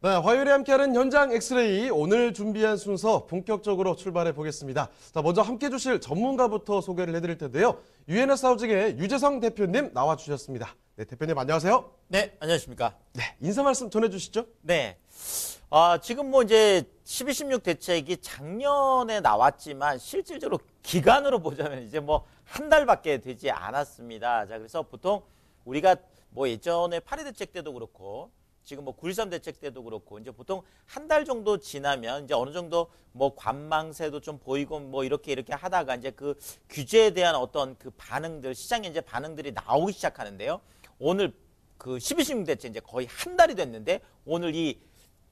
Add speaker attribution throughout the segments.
Speaker 1: 네, 화요일에 함께하는 현장 엑스레이 오늘 준비한 순서 본격적으로 출발해 보겠습니다. 자, 먼저 함께 해주실 전문가부터 소개를 해드릴 텐데요. 유엔에스 하우징의 유재성 대표님 나와주셨습니다. 네, 대표님 안녕하세요.
Speaker 2: 네, 안녕하십니까.
Speaker 1: 네, 인사 말씀 전해주시죠.
Speaker 2: 네. 지금 이제 12.16 대책이 작년에 나왔지만 실질적으로 기간으로 보자면 이제 한 달밖에 되지 않았습니다. 자, 그래서 보통 우리가 예전에 8.2 대책 때도 그렇고 지금 9.13 대책 때도 그렇고 이제 보통 한 달 정도 지나면 이제 어느 정도 관망세도 좀 보이고 이렇게 하다가 이제 그 규제에 대한 어떤 그 반응들, 시장의 이제 반응들이 나오기 시작하는데요. 오늘 그 12.16 대책 이제 거의 한 달이 됐는데 오늘 이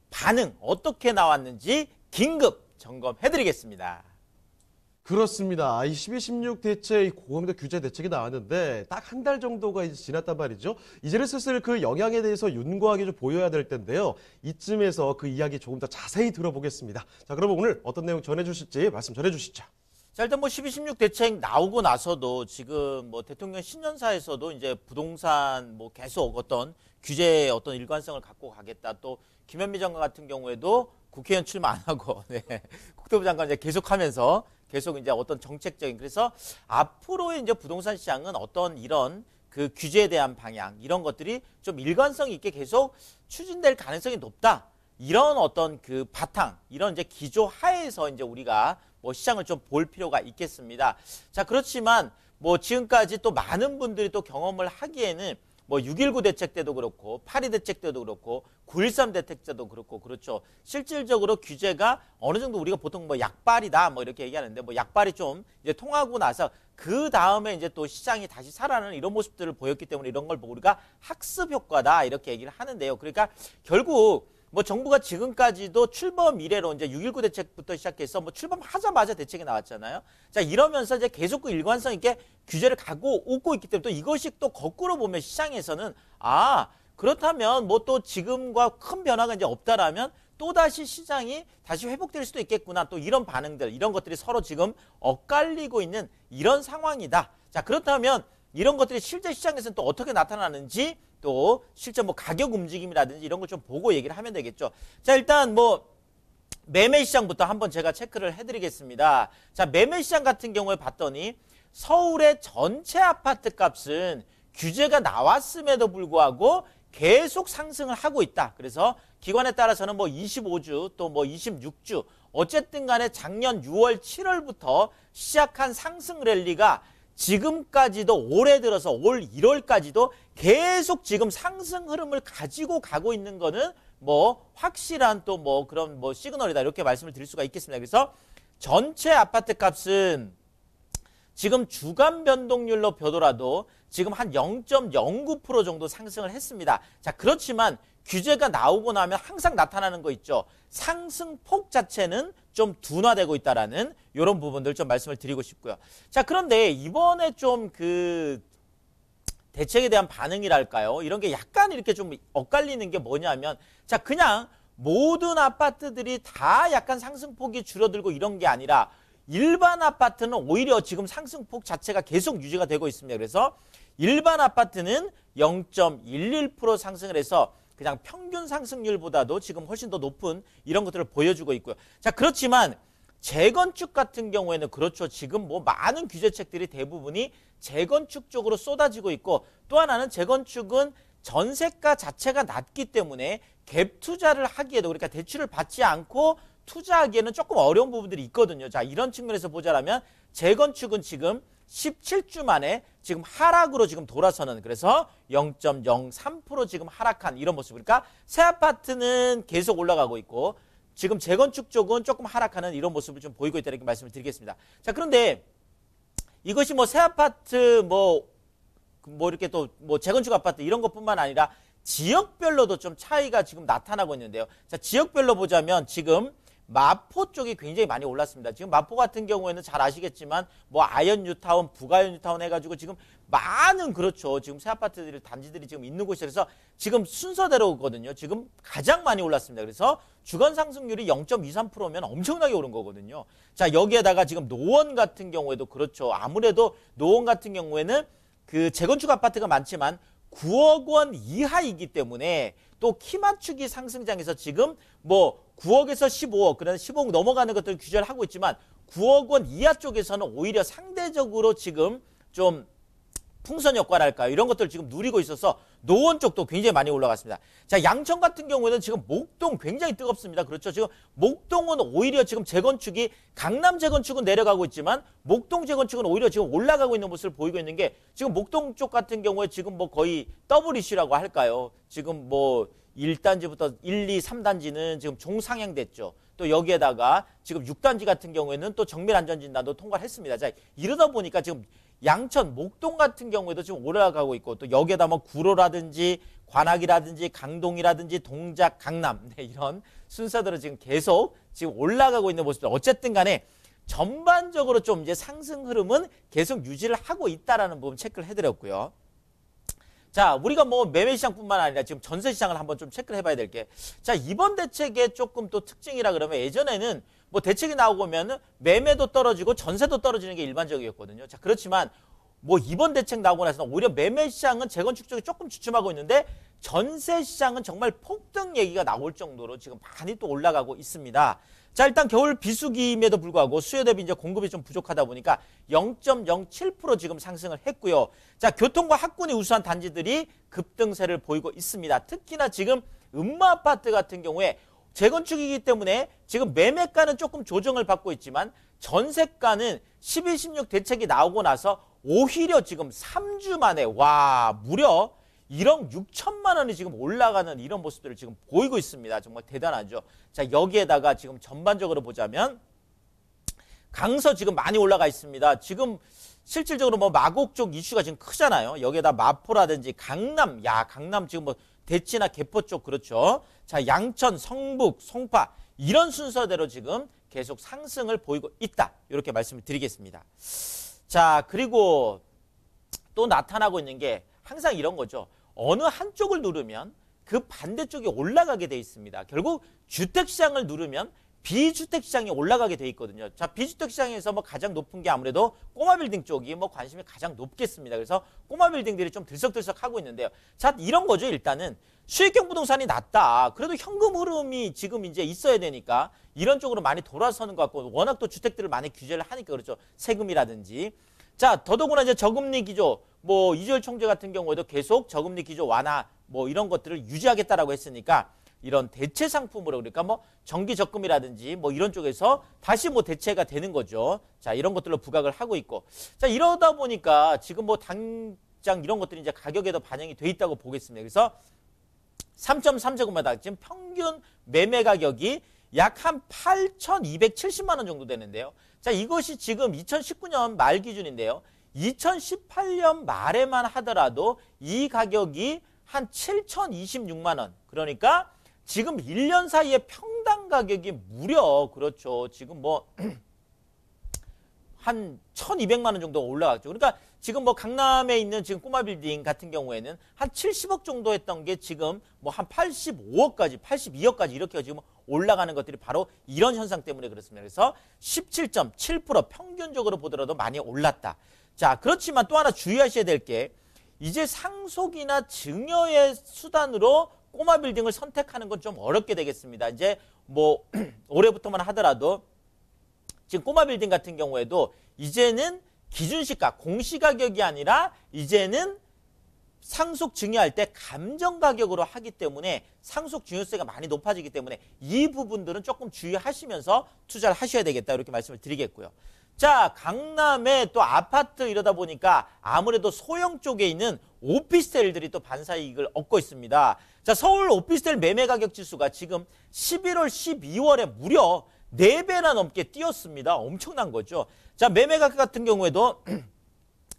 Speaker 2: 반응 어떻게 나왔는지 긴급 점검해드리겠습니다.
Speaker 1: 그렇습니다. 이 12.16 대책, 고강도 규제 대책이 나왔는데 딱 한 달 정도가 이제 지났단 말이죠. 이제는 슬슬 그 영향에 대해서 윤곽이 좀 보여야 될 텐데요. 이쯤에서 그 이야기 조금 더 자세히 들어보겠습니다. 자, 그러면 오늘 어떤 내용 전해주실지 말씀 전해주시죠.
Speaker 2: 자, 일단 12.16 대책 나오고 나서도 지금 대통령 신년사에서도 이제 부동산 계속 어떤 규제의 어떤 일관성을 갖고 가겠다. 또 김현미 장관 같은 경우에도 국회의원 출마 안 하고 국토부 장관 이제 계속하면서 계속 이제 어떤 정책적인, 그래서 앞으로의 이제 부동산 시장은 어떤 이런 그 규제에 대한 방향, 이런 것들이 좀 일관성 있게 계속 추진될 가능성이 높다. 이런 어떤 그 바탕, 이런 이제 기조 하에서 이제 우리가 시장을 좀 볼 필요가 있겠습니다. 자, 그렇지만 지금까지 또 많은 분들이 또 경험을 하기에는 6.19 대책 때도 그렇고 8.2 대책 때도 그렇고 9.13 대책 때도 그렇고 그렇죠. 실질적으로 규제가 어느 정도 우리가 보통 약발이다 이렇게 얘기하는데 약발이 좀 이제 통하고 나서 그 다음에 이제 또 시장이 다시 살아나는 이런 모습들을 보였기 때문에 이런 걸 보고 우리가 학습 효과다 이렇게 얘기를 하는데요. 그러니까 결국 정부가 지금까지도 출범 이래로 이제 6.19 대책부터 시작해서 출범하자마자 대책이 나왔잖아요. 자, 이러면서 이제 계속 그 일관성 있게 규제를 가고 오고 있기 때문에 또 이것이 또 거꾸로 보면 시장에서는 그렇다면 또 지금과 큰 변화가 이제 없다라면 또다시 시장이 다시 회복될 수도 있겠구나. 또 이런 반응들, 이런 것들이 서로 지금 엇갈리고 있는 이런 상황이다. 자, 그렇다면 이런 것들이 실제 시장에서는 또 어떻게 나타나는지 또 실제 가격 움직임이라든지 이런 걸 좀 보고 얘기를 하면 되겠죠. 자, 일단 매매 시장부터 한번 제가 체크를 해드리겠습니다. 자, 매매 시장 같은 경우에 봤더니 서울의 전체 아파트 값은 규제가 나왔음에도 불구하고 계속 상승을 하고 있다. 그래서 기관에 따라서는 25주 또 26주 어쨌든 간에 작년 6월 7월부터 시작한 상승 랠리가 지금까지도 올해 들어서 올 1월까지도 계속 지금 상승 흐름을 가지고 가고 있는 거는 확실한 또 그런 시그널이다 이렇게 말씀을 드릴 수가 있겠습니다. 그래서 전체 아파트 값은 지금 주간 변동률로 보더라도 지금 한 0.09% 정도 상승을 했습니다. 자, 그렇지만 규제가 나오고 나면 항상 나타나는 거 있죠. 상승폭 자체는 좀 둔화되고 있다라는 이런 부분들 좀 말씀을 드리고 싶고요. 자, 그런데 이번에 좀 그 대책에 대한 반응이랄까요? 이런 게 약간 이렇게 좀 엇갈리는 게 뭐냐면, 자, 그냥 모든 아파트들이 다 약간 상승폭이 줄어들고 이런 게 아니라 일반 아파트는 오히려 지금 상승폭 자체가 계속 유지가 되고 있습니다. 그래서 일반 아파트는 0.11% 상승을 해서 그냥 평균 상승률보다도 지금 훨씬 더 높은 이런 것들을 보여주고 있고요. 자, 그렇지만 재건축 같은 경우에는 그렇죠. 지금 많은 규제책들이 대부분이 재건축 쪽으로 쏟아지고 있고, 또 하나는 재건축은 전세가 자체가 낮기 때문에 갭 투자를 하기에도, 그러니까 대출을 받지 않고 투자하기에는 조금 어려운 부분들이 있거든요. 자, 이런 측면에서 보자면 재건축은 지금 17주 만에 지금 하락으로 지금 돌아서는, 그래서 0.03% 지금 하락한 이런 모습. 그러니까 새 아파트는 계속 올라가고 있고 지금 재건축 쪽은 조금 하락하는 이런 모습을 좀 보이고 있다 이렇게 말씀을 드리겠습니다. 자, 그런데 이것이 새 아파트 이렇게 또 재건축 아파트 이런 것뿐만 아니라 지역별로도 좀 차이가 지금 나타나고 있는데요. 자, 지역별로 보자면 지금 마포 쪽이 굉장히 많이 올랐습니다. 지금 마포 같은 경우에는 잘 아시겠지만 아현 뉴타운, 북아현 뉴타운 해가지고 지금 많은, 그렇죠, 지금 새 아파트들이, 단지들이 지금 있는 곳이라서 지금 순서대로거든요. 지금 가장 많이 올랐습니다. 그래서 주간 상승률이 0.23%면 엄청나게 오른 거거든요. 자, 여기에다가 지금 노원 같은 경우에도 그렇죠. 아무래도 노원 같은 경우에는 그 재건축 아파트가 많지만 9억 원 이하이기 때문에 또 키 맞추기 상승장에서 지금 뭐 9억에서 15억, 그러나 15억 넘어가는 것들 규제를 하고 있지만 9억 원 이하 쪽에서는 오히려 상대적으로 지금 좀 풍선 효과랄까요? 이런 것들을 지금 누리고 있어서 노원 쪽도 굉장히 많이 올라갔습니다. 자, 양천 같은 경우에는 지금 목동 굉장히 뜨겁습니다. 그렇죠? 지금 목동은 오히려 지금 재건축이 강남 재건축은 내려가고 있지만 목동 재건축은 오히려 지금 올라가고 있는 모습을 보이고 있는 게 지금 목동 쪽 같은 경우에 지금 뭐 거의 더블 이슈라고 할까요? 지금 뭐 1단지부터 1, 2, 3단지는 지금 종상향됐죠. 또 여기에다가 지금 6단지 같은 경우에는 또 정밀안전진단도 통과를 했습니다. 자, 이러다 보니까 지금 양천, 목동 같은 경우에도 지금 올라가고 있고 또 여기에다 뭐 구로라든지 관악이라든지 강동이라든지 동작, 강남 이런 순서대로 지금 계속 지금 올라가고 있는 모습들. 어쨌든 간에 전반적으로 좀 이제 상승 흐름은 계속 유지를 하고 있다라는 부분 체크를 해드렸고요. 자, 우리가 뭐 매매 시장뿐만 아니라 지금 전세 시장을 한번 좀 체크를 해봐야 될 게, 자, 이번 대책의 조금 또 특징이라 그러면 예전에는 뭐 대책이 나오면 매매도 떨어지고 전세도 떨어지는 게 일반적이었거든요. 자, 그렇지만 뭐 이번 대책 나오고 나서는 오히려 매매 시장은 재건축 쪽이 조금 주춤하고 있는데 전세 시장은 정말 폭등 얘기가 나올 정도로 지금 많이 또 올라가고 있습니다. 자, 일단 겨울 비수기임에도 불구하고 수요 대비 이제 공급이 좀 부족하다 보니까 0.07% 지금 상승을 했고요. 자, 교통과 학군이 우수한 단지들이 급등세를 보이고 있습니다. 특히나 지금 음마아파트 같은 경우에 재건축이기 때문에 지금 매매가는 조금 조정을 받고 있지만 전세가는 12, 16 대책이 나오고 나서 오히려 지금 3주 만에 와 무려 1억 6천만 원이 지금 올라가는 이런 모습들을 지금 보이고 있습니다. 정말 대단하죠. 자, 여기에다가 지금 전반적으로 보자면 강서 지금 많이 올라가 있습니다. 지금 실질적으로 뭐 마곡 쪽 이슈가 지금 크잖아요. 여기에다 마포라든지 강남, 강남 지금 뭐 대치나 개포 쪽 그렇죠. 자, 양천, 성북, 송파 이런 순서대로 지금 계속 상승을 보이고 있다. 이렇게 말씀을 드리겠습니다. 자, 그리고 또 나타나고 있는 게 항상 이런 거죠. 어느 한쪽을 누르면 그 반대쪽이 올라가게 돼 있습니다. 결국 주택시장을 누르면 비주택시장이 올라가게 돼 있거든요. 자, 비주택시장에서 뭐 가장 높은 게 아무래도 꼬마빌딩 쪽이 뭐 관심이 가장 높겠습니다. 그래서 꼬마빌딩들이 좀 들썩들썩 하고 있는데요. 자, 이런 거죠. 일단은 수익형 부동산이 낮다. 그래도 현금 흐름이 지금 이제 있어야 되니까 이런 쪽으로 많이 돌아서는 것 같고 워낙 또 주택들을 많이 규제를 하니까 그렇죠. 세금이라든지. 자, 더더구나 이제 저금리 기조, 뭐 이주열 총재 같은 경우에도 계속 저금리 기조 완화 뭐 이런 것들을 유지하겠다라고 했으니까 이런 대체 상품으로 그러니까 뭐 정기 적금이라든지 뭐 이런 쪽에서 다시 뭐 대체가 되는 거죠. 자, 이런 것들로 부각을 하고 있고. 자, 이러다 보니까 지금 뭐 당장 이런 것들이 이제 가격에도 반영이 돼 있다고 보겠습니다. 그래서 3.3제곱마다 지금 평균 매매 가격이 약 한 8,270만 원 정도 되는데요. 자, 이것이 지금 2019년 말 기준인데요. 2018년 말에만 하더라도 이 가격이 한 7,026만 원. 그러니까 지금 1년 사이에 평당 가격이 무려 그렇죠. 지금 뭐 한 1,200만 원 정도 올라갔죠. 그러니까 지금 뭐 강남에 있는 지금 꼬마 빌딩 같은 경우에는 한 70억 정도 했던 게 지금 뭐 한 85억까지, 82억까지 이렇게 지금 올라가는 것들이 바로 이런 현상 때문에 그렇습니다. 그래서 17.7% 평균적으로 보더라도 많이 올랐다. 자, 그렇지만 또 하나 주의하셔야 될 게 이제 상속이나 증여의 수단으로 꼬마 빌딩을 선택하는 건 좀 어렵게 되겠습니다. 이제 뭐 올해부터만 하더라도 지금 꼬마 빌딩 같은 경우에도 이제는 기준시가, 공시가격이 아니라 이제는 상속 증여할 때 감정가격으로 하기 때문에 상속 증여세가 많이 높아지기 때문에 이 부분들은 조금 주의하시면서 투자를 하셔야 되겠다 이렇게 말씀을 드리겠고요. 자, 강남에 또 아파트 이러다 보니까 아무래도 소형 쪽에 있는 오피스텔들이 또 반사이익을 얻고 있습니다. 자, 서울 오피스텔 매매가격 지수가 지금 11월, 12월에 무려 4배나 넘게 뛰었습니다. 엄청난 거죠. 자, 매매가격 같은 경우에도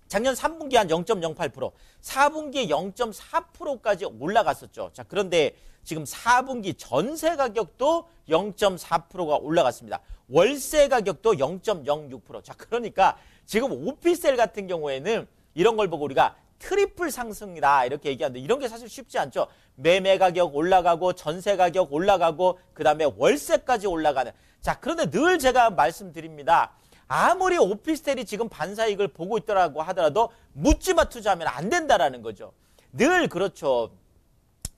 Speaker 2: 작년 3분기 한 0.08%, 4분기에 0.4%까지 올라갔었죠. 자, 그런데 지금 4분기 전세 가격도 0.4%가 올라갔습니다. 월세 가격도 0.06%. 자, 그러니까 지금 오피스텔 같은 경우에는 이런 걸 보고 우리가 트리플 상승이다 이렇게 얘기하는데 이런 게 사실 쉽지 않죠. 매매 가격 올라가고 전세 가격 올라가고 그다음에 월세까지 올라가는. 자, 그런데 늘 제가 말씀드립니다. 아무리 오피스텔이 지금 반사이익을 보고 있더라고 하더라도 묻지마 투자하면 안 된다라는 거죠. 늘 그렇죠.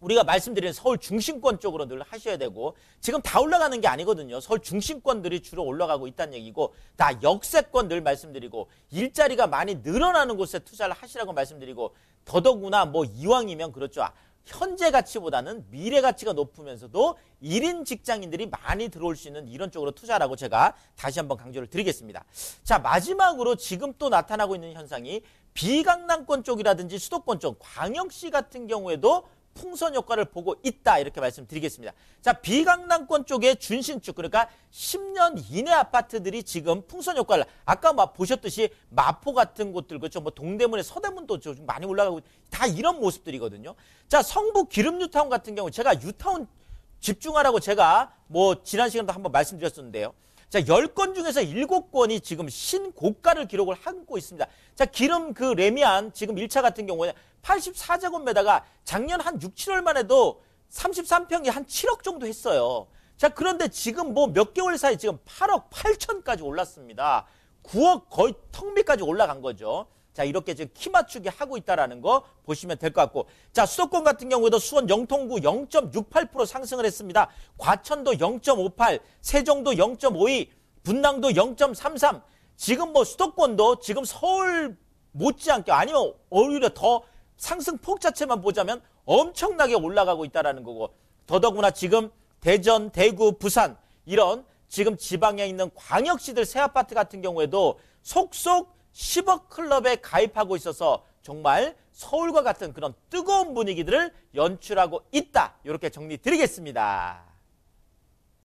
Speaker 2: 우리가 말씀드리는 서울 중심권 쪽으로 늘 하셔야 되고 지금 다 올라가는 게 아니거든요. 서울 중심권들이 주로 올라가고 있다는 얘기고 다 역세권 늘 말씀드리고 일자리가 많이 늘어나는 곳에 투자를 하시라고 말씀드리고 더더구나 뭐 이왕이면 그렇죠. 현재 가치보다는 미래 가치가 높으면서도 1인 직장인들이 많이 들어올 수 있는 이런 쪽으로 투자라고 제가 다시 한번 강조를 드리겠습니다. 자, 마지막으로 지금 또 나타나고 있는 현상이 비강남권 쪽이라든지 수도권 쪽, 광역시 같은 경우에도 풍선 효과를 보고 있다 이렇게 말씀드리겠습니다. 자, 비강남권 쪽의 준신축 그러니까 10년 이내 아파트들이 지금 풍선 효과를 아까 보셨듯이 마포 같은 곳들 그렇죠. 뭐 동대문의 서대문도 좀 많이 올라가고 다 이런 모습들이거든요. 자, 성북 기름 뉴타운 같은 경우 제가 뉴타운 집중하라고 제가 뭐 지난 시간도 한번 말씀드렸었는데요. 자, 10건 중에서 7건이 지금 신고가를 기록을 하고 있습니다. 자, 기름 그 레미안 지금 1차 같은 경우에 84제곱미터가 작년 한 6, 7월만 해도 33평이 한 7억 정도 했어요. 자, 그런데 지금 뭐 몇 개월 사이 지금 8억 8천까지 올랐습니다. 9억 거의 턱 밑까지 올라간 거죠. 자, 이렇게 지금 키 맞추기 하고 있다라는 거 보시면 될 것 같고. 자, 수도권 같은 경우에도 수원 영통구 0.68% 상승을 했습니다. 과천도 0.58, 세종도 0.52, 분당도 0.33. 지금 뭐 수도권도 지금 서울 못지않게 아니면 오히려 더 상승폭 자체만 보자면 엄청나게 올라가고 있다라는 거고. 더더구나 지금 대전, 대구, 부산 이런 지금 지방에 있는 광역시들 새 아파트 같은 경우에도 속속 10억 클럽에 가입하고 있어서 정말 서울과 같은 그런 뜨거운 분위기들을 연출하고 있다. 이렇게 정리 드리겠습니다.